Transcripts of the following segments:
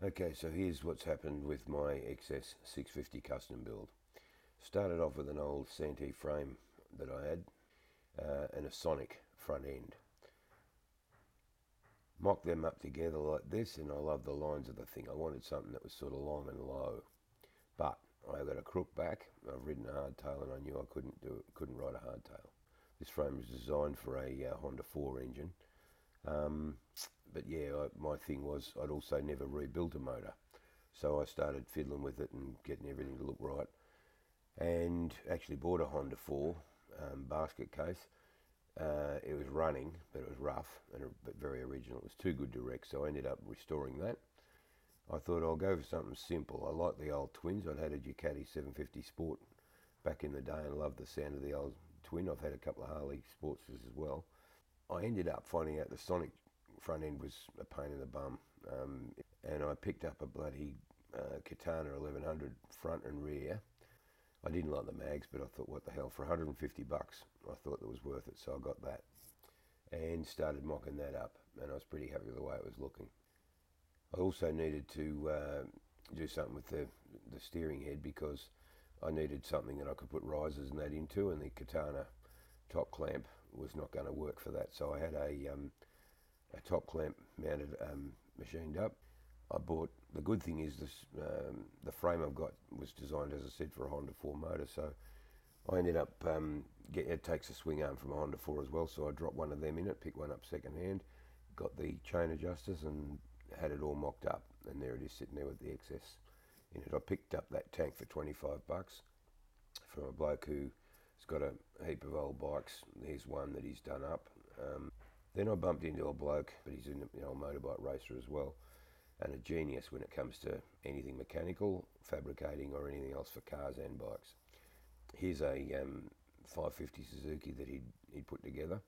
Okay, so here's what's happened with my XS 650 custom build. Started off with an old Santee frame that I had and a Sonic front end. Mocked them up together like this, and I love the lines of the thing. I wanted something that was sort of long and low, but I got a crook back. I've ridden a hardtail, and I knew I couldn't ride a hardtail. This frame was designed for a Honda 4 engine. But yeah, my thing was I'd also never rebuilt a motor. So I started fiddling with it and getting everything to look right. And actually bought a Honda 4 basket case. It was running, but it was rough but very original. It was too good to wreck, so I ended up restoring that. I thought I'll go for something simple. I like the old twins. I'd had a Ducati 750 Sport back in the day and loved the sound of the old twin. I've had a couple of Harley Sportsters as well. I ended up finding out the Sonic front end was a pain in the bum, and I picked up a bloody Katana 1100 front and rear. I didn't like the mags, but I thought, what the hell, for 150 bucks, I thought that was worth it, so I got that and started mocking that up, and I was pretty happy with the way it was looking. I also needed to do something with the steering head, because I needed something that I could put risers and that into, and the Katana top clamp was not going to work for that, so I had a top clamp mounted, machined up. I bought, the good thing is this, the frame I've got was designed, as I said, for a Honda 4 motor, so I ended up, it takes a swing arm from a Honda 4 as well, so I dropped one of them in it, picked one up second hand, got the chain adjusters and had it all mocked up, and there it is sitting there with the XS in it. I picked up that tank for 25 bucks from a bloke who's got a heap of old bikes. Here's one that he's done up. Then I bumped into a bloke, but he's an old motorbike racer as well, and a genius when it comes to anything mechanical, fabricating, or anything else for cars and bikes. Here's a 550 Suzuki that he'd put together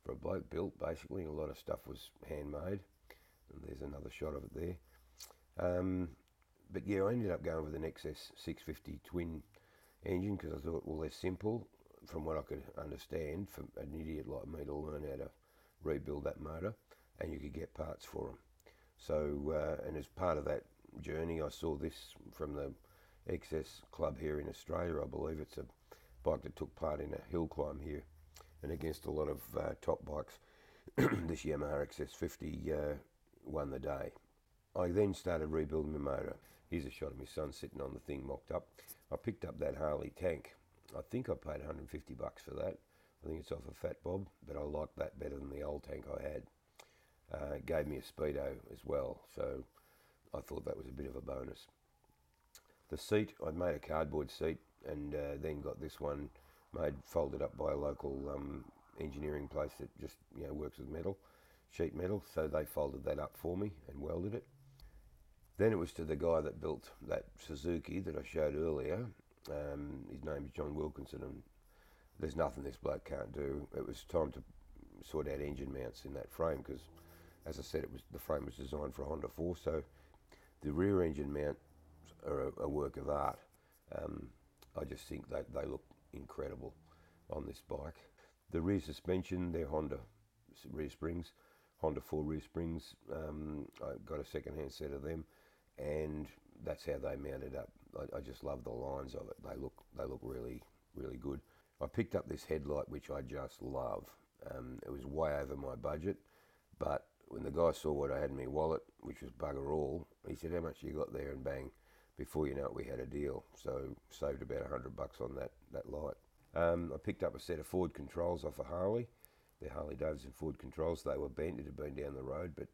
for a bloke built, basically. A lot of stuff was handmade, and there's another shot of it there. But yeah, I ended up going with an XS 650 twin engine because I thought, well, they're simple from what I could understand for an idiot like me to learn how to rebuild that motor, and you could get parts for them. So, and as part of that journey, I saw this from the XS Club here in Australia. I believe it's a bike that took part in a hill climb here, and against a lot of top bikes, this Yamaha XS50 won the day. I then started rebuilding my motor. Here's a shot of my son sitting on the thing mocked up. I picked up that Harley tank. I think I paid 150 bucks for that. I think it's off a Fat Bob, but I like that better than the old tank I had. It gave me a speedo as well, so I thought that was a bit of a bonus. The seat, I'd made a cardboard seat, and then got this one made, folded up by a local engineering place that just works with metal, sheet metal. So they folded that up for me and welded it. Then it was to the guy that built that Suzuki that I showed earlier. His name is John Wilkinson, and there's nothing this bloke can't do. It was time to sort out engine mounts in that frame because, as I said, the frame was designed for a Honda 4, so the rear engine mounts are a work of art. I just think that they look incredible on this bike. The rear suspension, they're Honda rear springs, Honda 4 rear springs. I got a second-hand set of them, and that's how they mounted up. I just love the lines of it. They look really, really good. I picked up this headlight, which I just love. It was way over my budget, but when the guy saw what I had in my wallet, which was bugger all, he said, "How much you got there?" And bang, before you know it, we had a deal. So saved about 100 bucks on that light. I picked up a set of Ford controls off a Harley. They're Harley Davidson Ford controls. They were bent, it had been down the road, but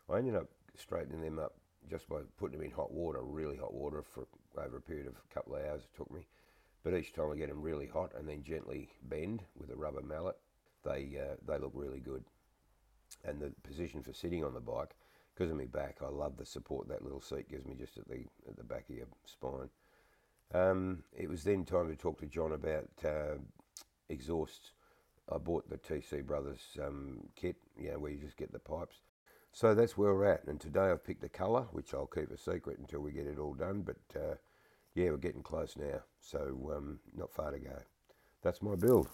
I ended up straightening them up just by putting them in hot water, really hot water, for over a period of a couple of hours it took me. But each time I get them really hot and then gently bend with a rubber mallet, they look really good. And the position for sitting on the bike, because of my back, I love the support that little seat gives me just at the back of your spine. It was then time to talk to John about exhausts. I bought the TC Brothers kit, where you just get the pipes. So that's where we're at. And today I've picked a colour, which I'll keep a secret until we get it all done. But yeah, we're getting close now. So not far to go. That's my build.